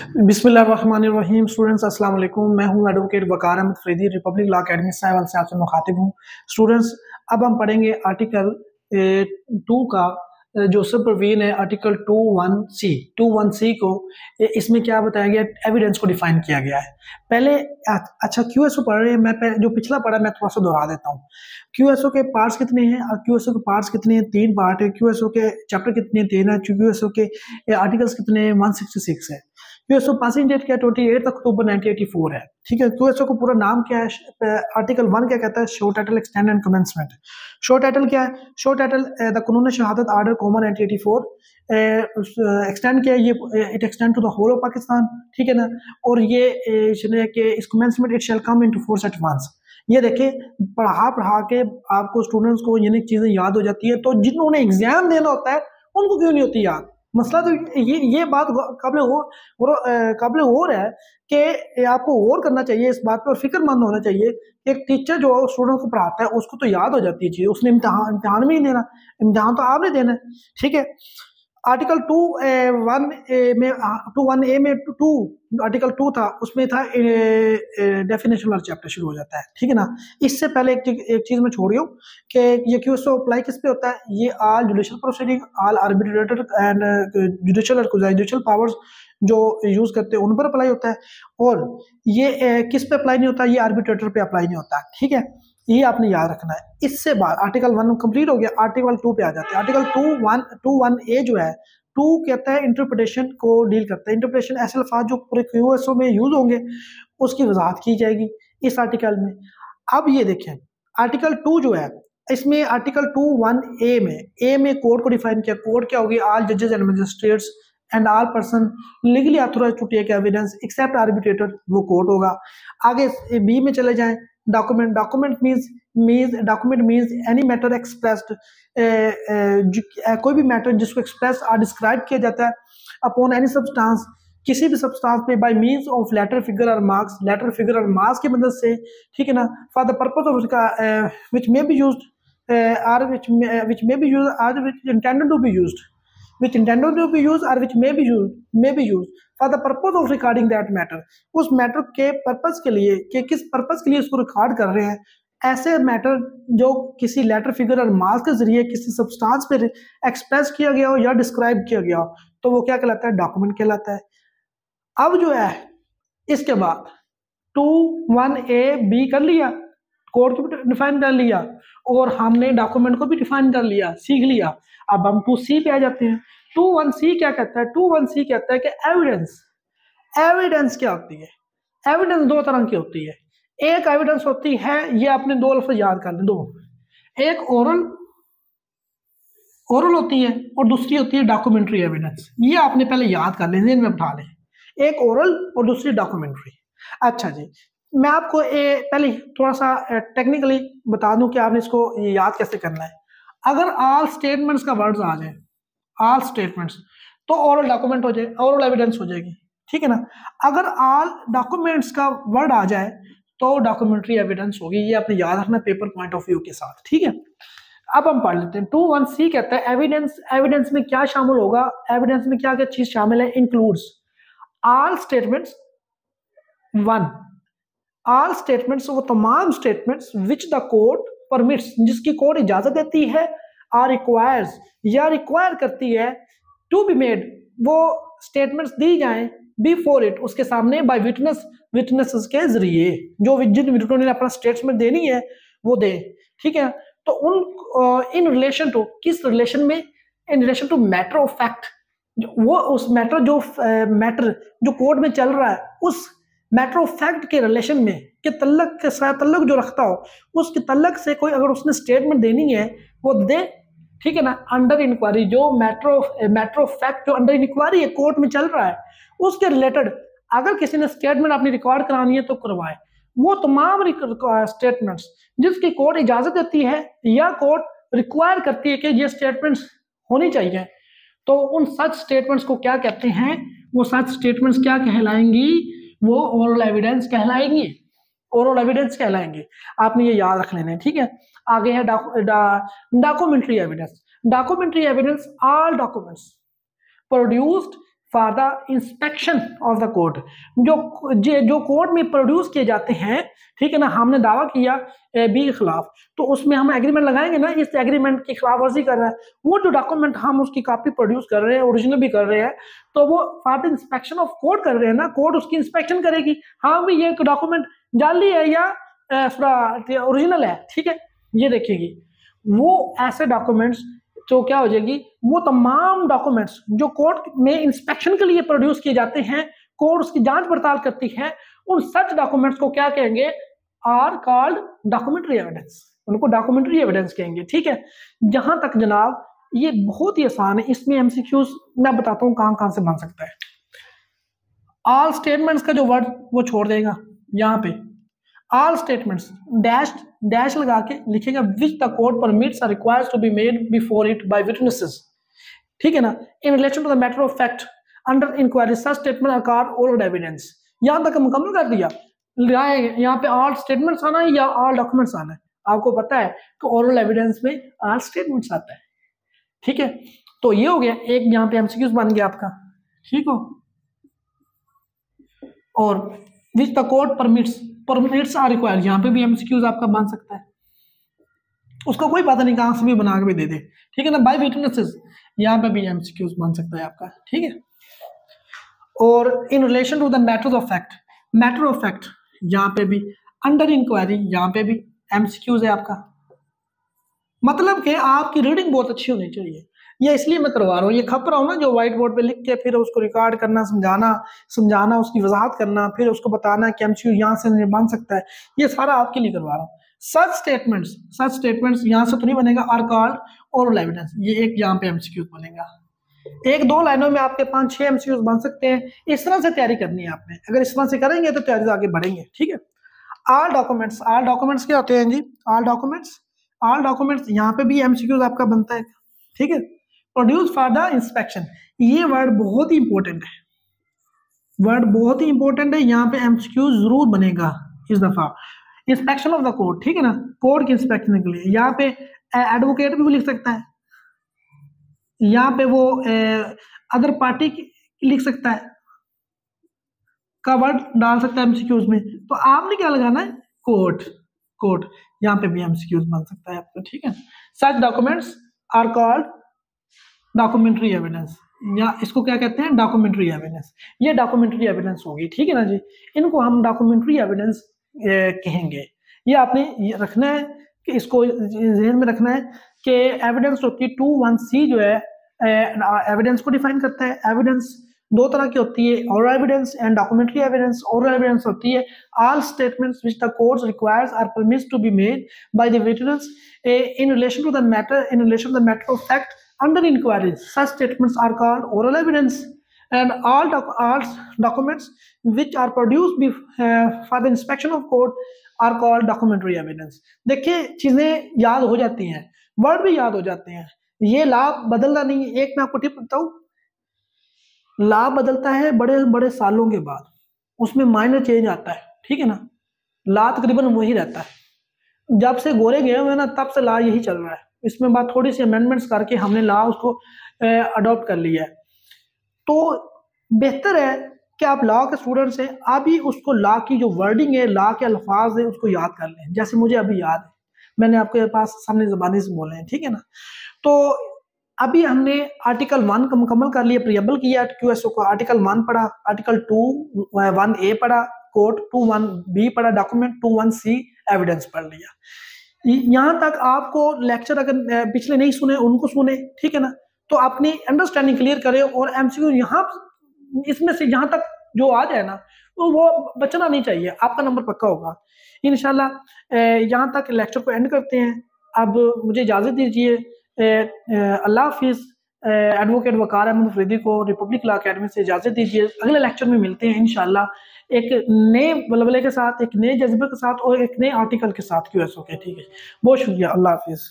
बिस्मिल्लाहिर्रहमानिर्रहीम। स्टूडेंट्स अस्सलाम वालेकुम। मैं हूं advocate Waqar Ahmed Faridi, republic law academy Sahiwal से आपसे मुखातिब हूं। स्टूडेंट्स, अब हम पढ़ेंगे आर्टिकल 2 का जो सब प्रवीन है, आर्टिकल 21C को। इसमें क्या बताया गया, एविडेंस को डिफाइन किया गया है। पहले अच्छा क्यूएसओ पढ़ रहे हैं, मैं जो पिछला पढ़ा मैं थोड़ा सा दोहरा देता हूँ। क्यूएसओ के पार्ट्स कितने हैं, क्यूएसओ के पार्ट्स कितने हैं, 3 पार्ट है। क्यूएसओ के चैप्टर कितने हैं, 3 है। क्यूएसओ के आर्टिकल्स कितने हैं, 166 है। क्यूएसओ पासिंग डेट क्या है, 28 अक्टूबर 1984 है। ठीक है। क्यूएसओ का पूरा नाम क्या है, आर्टिकल 1 क्या कहता है, show title extend and commencement. Show title क्या है, शो टाइटल द कानून शहादत आर्डर कॉमन 1984 एक्सटेंड किया, ये it extend to the whole of Pakistan. ठीक है ना। और ये कि इस commencement it shall come into force at once. ये देखें, पढ़ा के आपको स्टूडेंट्स को ये चीजें याद हो जाती है, तो जिन्होंने एग्जाम देना होता है उनको क्यों नहीं होती याद। मसला तो ये बात काबिल गौर है कि आपको गौर करना चाहिए इस बात पर, फिक्रमंद होना चाहिए कि एक टीचर जो स्टूडेंट को पढ़ाता है उसको तो याद हो जाती है चीज़, उसने इम्तिहान में ही देना, इम्तिहान तो आपने देना है। ठीक है। आर्टिकल 2(1)(a) में आर्टिकल 2 था, उसमें था डेफिनेशन वाला चैप्टर शुरू हो जाता है। ठीक है ना। इससे पहले एक चीज में छोड़ हूँ कि ये क्यूएसओ अप्लाई किस पे होता है, ये all judicial proceeding, all arbitrator and judicial powers जो यूज करते हैं उन पर अप्लाई होता है। और ये किस पे अप्लाई नहीं होता, ये आर्बिट्रेटर पे अप्लाई नहीं होता। ठीक है, ये आपने याद रखना है। इससे बाद आर्टिकल 1 कंप्लीट हो गया, आर्टिकल 2 पे आ जाते हैं। आर्टिकल 21A जो है, 2 कहता है इंटरप्रिटेशन को डील करता है। इंटरप्रिटेशन ऐसे अल्फाज जो पूरे क्यूएसओ में यूज होंगे उसकी वजाहत की जाएगी इस आर्टिकल में। अब ये देखें, आर्टिकल 2 जो है, इसमें आर्टिकल 21A में कोर्ट को डिफाइन किया। कोर्ट क्या होगी, ऑल जजेस and magistrates and all person legally authorized to take evidence except arbitrator, वो कोर्ट होगा। आगे बी में चले जाएं, document means any matter expressed, कोई भी मैटर जिसको एक्सप्रेस और डिस्क्राइब किया जाता है अपॉन एनी सब्सटेंस, किसी भी सब्सटेंस पे by means of letter figure और मार्क्स, लेटर फिगर और मार्क्स की मदद से। ठीक है ना। For the purpose of which may be used और which may be used or which intended to be used or which may be used for the purpose of recording that matter, उस matter के purpose के लिए, कि किस purpose के लिए उसको रिकॉर्ड कर रहे हैं। ऐसे मैटर जो किसी लेटर फिगर और मार्क्स के जरिए किसी सब्सटेंस पे एक्सप्रेस किया गया हो या डिस्क्राइब किया गया हो, तो वो क्या कहलाता है, डॉक्यूमेंट कहलाता है। अब जो है इसके बाद 21A(B) कर लिया, कोड को भी डिफाइन कर लिया और हमने डॉक्यूमेंट को भी डिफाइन कर लिया, सीख लिया। अब हम 2C पे आ जाते हैं। 21C क्या कहता है, 21C कहता है कि एविडेंस क्या होती है। एविडेंस 2 तरह की होती है। एक एविडेंस होती है, ये आपने 2 लफ्ज याद कर लें, 2, एक ओरल होती है और दूसरी होती है डॉक्यूमेंट्री एविडेंस। ये आपने पहले याद कर लें, में उठा लें, एक ओरल और दूसरी डॉक्यूमेंट्री। अच्छा जी, मैं आपको पहले थोड़ा सा टेक्निकली बता दूं कि आपने इसको याद कैसे करना है। अगर ऑल स्टेटमेंट्स का वर्ड्स आ जाए, ऑल स्टेटमेंट्स, तो ओरल डॉक्यूमेंट हो जाए, ओरल एविडेंस हो जाएगी। ठीक है ना। अगर ऑल डॉक्यूमेंट्स का वर्ड आ जाए तो डॉक्यूमेंट्री एविडेंस होगी। ये आपने याद रखना पेपर पॉइंट ऑफ व्यू के साथ। ठीक है। अब हम पढ़ लेते हैं। 21C कहता है एविडेंस में क्या शामिल होगा, एविडेंस में क्या क्या चीज शामिल है, includes all statements. 1, all statements, वो तमाम statements which the court permits, जिसकी कोर्ट इजाजत देती है, और रिक्वायर्स या रिक्वायर करती है, टू बी मेड, वो स्टेटमेंट्स दी जाएं बिफोर इट, उसके सामने, बाय विटनेसेस के जरिए, जो जिन विटनेस ने अपना स्टेटमेंट देनी है वो दे। ठीक है। तो उन इन रिलेशन टू, किस रिलेशन में, in relation to matter of fact, वो उस मैटर जो कोर्ट में चल रहा है उस मैटर ऑफ फैक्ट के रिलेशन में, के तल्लक के साथ तल्लक जो रखता हो, उसके तल्लक से कोई अगर उसने स्टेटमेंट देनी है वो दे। ठीक है ना। अंडर इंक्वायरी, जो मैटर ऑफ फैक्ट जो अंडर इंक्वायरी है, कोर्ट में चल रहा है, उसके रिलेटेड अगर किसी ने स्टेटमेंट अपनी रिकॉर्ड करानी है तो करवाए। वो तमाम स्टेटमेंट्स जिसकी कोर्ट इजाजत देती है या कोर्ट रिक्वायर करती है कि ये स्टेटमेंट्स होनी चाहिए, तो उन सच स्टेटमेंट्स को क्या कहते हैं, वो सच स्टेटमेंट्स क्या कहलाएंगी, वो ओरल एविडेंस कहलाएंगी। ओरल एविडेंस कहलाएंगे। आपने ये याद रख लेना है। ठीक है। आगे है documentary evidence. Documentary evidence, all documents produced for the inspection of the court, जो कोर्ट में प्रोड्यूस किए जाते हैं, ठीक है ना, हमने दावा किया बी के खिलाफ, तो उसमें हम एग्रीमेंट लगाएंगे ना, इस एग्रीमेंट की खिलाफ वर्जी कर रहा है, वो जो डॉक्यूमेंट हम उसकी कॉपी प्रोड्यूस कर रहे हैं, ओरिजिनल भी कर रहे हैं, तो वो for the inspection of court कर रहे हैं ना, कोर्ट उसकी इंस्पेक्शन करेगी, हाँ भी ये डॉक्यूमेंट जाली है या ओरिजिनल है, ठीक है, ये देखेगी। वो ऐसे डॉक्यूमेंट्स तो क्या हो जाएगी, वो तमाम डॉक्यूमेंट्स जो कोर्ट में इंस्पेक्शन के लिए प्रोड्यूस किए जाते हैं, कोर्ट उसकी जांच पड़ताल करती है, उन सच डॉक्यूमेंट्स को क्या कहेंगे, आर कॉल्ड डॉक्यूमेंट्री एविडेंस, उनको डॉक्यूमेंट्री एविडेंस कहेंगे, ठीक है। जहां तक जनाब ये बहुत ही आसान है, इसमें एमसीक्यूज मैं बताता हूँ कहां कहां से बन सकता है। ऑल स्टेटमेंट्स का जो वर्ड वो छोड़ देगा, यहाँ पे ऑल स्टेटमेंट्स डैश लगा के लिखेगा which the court permits or required to be made before it by witnesses, ठीक है ना, in relation to the matter of fact under inquiry such statement are called oral evidence. यहां तक मुकम्मल कर दिया, यहाँ पे ऑल स्टेटमेंट्स आना है या ऑल डॉक्यूमेंट्स आना है, आपको पता है कि ओरल एविडेंस में ऑल स्टेटमेंट्स आता है, ठीक है। तो ये हो गया एक, यहाँ पे एमसीक्यूज बन गया आपका, ठीक हो। और which the court permits or required, यहाँ पे भी एमसीक्यूज आपका बन सकता है, उसको कोई पता नहीं कहां से भी बना के भी दे दे, ठीक है ना। बाय विटनेसेस यहाँ पे भी एमसीक्यूज बन सकता है आपका, ठीक है। और in relation to the matter of fact, matter of fact यहाँ पे भी अंडर इंक्वायरी, यहाँ पे भी एमसीक्यूज है आपका। मतलब कि आपकी रीडिंग बहुत अच्छी होनी चाहिए, ये इसलिए मैं करवा रहा हूँ, ये खप रहा हूँ ना, जो व्हाइट बोर्ड पे लिख के फिर उसको रिकॉर्ड करना, समझाना उसकी वजाहत करना, फिर उसको बताना कि एमसीक्यू यहाँ से बन सकता है, ये सारा आपके लिए करवा रहा हूँ। सच स्टेटमेंट्स यहाँ से तो नहीं बनेगा, आर कॉल्ड ओरल एविडेंस, ये एक यहाँ पे एमसीक्यू बनेगा। एक दो लाइनों में आपके 5-6 एमसीक्यूज बन सकते हैं, इस तरह से तैयारी करनी है आपने, अगर इस तरह से करेंगे तो तैयारी आगे बढ़ेंगे, ठीक है। ऑल डॉक्यूमेंट्स क्या होते हैं जी, ऑल डॉक्यूमेंट्स यहाँ पे भी एमसीक्यूज आपका बनता है, ठीक है। प्रोड्यूस फॉर द इंस्पेक्शन, ये वर्ड बहुत ही इंपॉर्टेंट है, यहाँ पे एमसीक्यू जरूर बनेगा इस दफा। इंस्पेक्शन ऑफ द कोर्ट, ठीक है ना, कोर्ट की इंस्पेक्शन के लिए, यहाँ पे एडवोकेट भी लिख सकता है, यहाँ पे वो अदर पार्टी लिख सकता है का वर्ड डाल सकता है एमसीक्यूज में, तो आपने क्या लगाना है, कोर्ट, यहाँ पे भी एमसीक्यूज बन सकता है आपको, ठीक है। Such documents are called documentary evidence, या इसको क्या कहते हैं, डॉक्यूमेंट्री एविडेंस, ये डॉक्यूमेंट्री एविडेंस होगी, ठीक है ना जी। इनको हम डॉक्यूमेंट्री एविडेंस कहेंगे। ये आपने ये रखना है कि इसको ज़हन में रखना है कि एविडेंस होती है 2(1)(c जो है एविडेंस को डिफाइन करता है। एविडेंस दो तरह की होती है, oral evidence and documentary evidence. Oral evidence होती है all statements which the court requires or permits to be made by the witness in relation to the matter of fact under inquiry. Such statements are called oral evidence, and all documents which are produced for the inspection of court are called documentary evidence. देखिए चीजें याद हो जाती हैं, word भी याद हो जाते हैं, ये लॉ बदलना नहीं है। एक मैं आपको टिप बताऊं, लॉ बदलता है बड़े बड़े सालों के बाद, उसमें माइनर चेंज आता है, ठीक है ना। लॉ तकरीबन वही रहता है, जब से गोरे गए हुए ना तब से लॉ यही चल रहा है, इसमें बात थोड़ी सी अमेंडमेंट्स करके हमने लॉ उसको अडॉप्ट कर लिया है। तो बेहतर है कि आप लॉ के स्टूडेंट्स हैं, अभी उसको लॉ की जो वर्डिंग है, लॉ के अल्फाज है, उसको याद कर लें, जैसे मुझे अभी याद है, मैंने आपके पास सामने ज़बानी से बोले हैं, ठीक है ना। तो अभी हमने आर्टिकल 1 का मुकम्मल कर लिया, प्रियम्बल किया, QSO को आर्टिकल 1 पढ़ा, आर्टिकल 2(1)(a) पढ़ा, कोर्ट 2(1)(b) पढ़ा, डॉक्यूमेंट 2(1)(c) एविडेंस पढ़ लिया। यहाँ तक आपको लेक्चर अगर पिछले नहीं सुने उनको सुने, ठीक है ना, तो अपनी अंडरस्टैंडिंग क्लियर करें, और एमसीक्यू यहाँ इसमें से यहाँ तक जो आ जाए ना तो वो बचना नहीं चाहिए, आपका नंबर पक्का होगा इंशाल्लाह। यहाँ तक लेक्चर को एंड करते हैं, अब मुझे इजाज़त दीजिए, अल्लाह हाफिज़। एडवोकेट वकार अहमद अफरीदी को रिपब्लिक लॉ अकेडमी से इजाज़त दीजिए, अगले लेक्चर में मिलते हैं इंशाल्लाह एक नए बलबले के साथ, एक नए जज्बे के साथ और एक नए आर्टिकल के साथ QSO के, ठीक है। बहुत शुक्रिया, अल्लाह हाफिज़।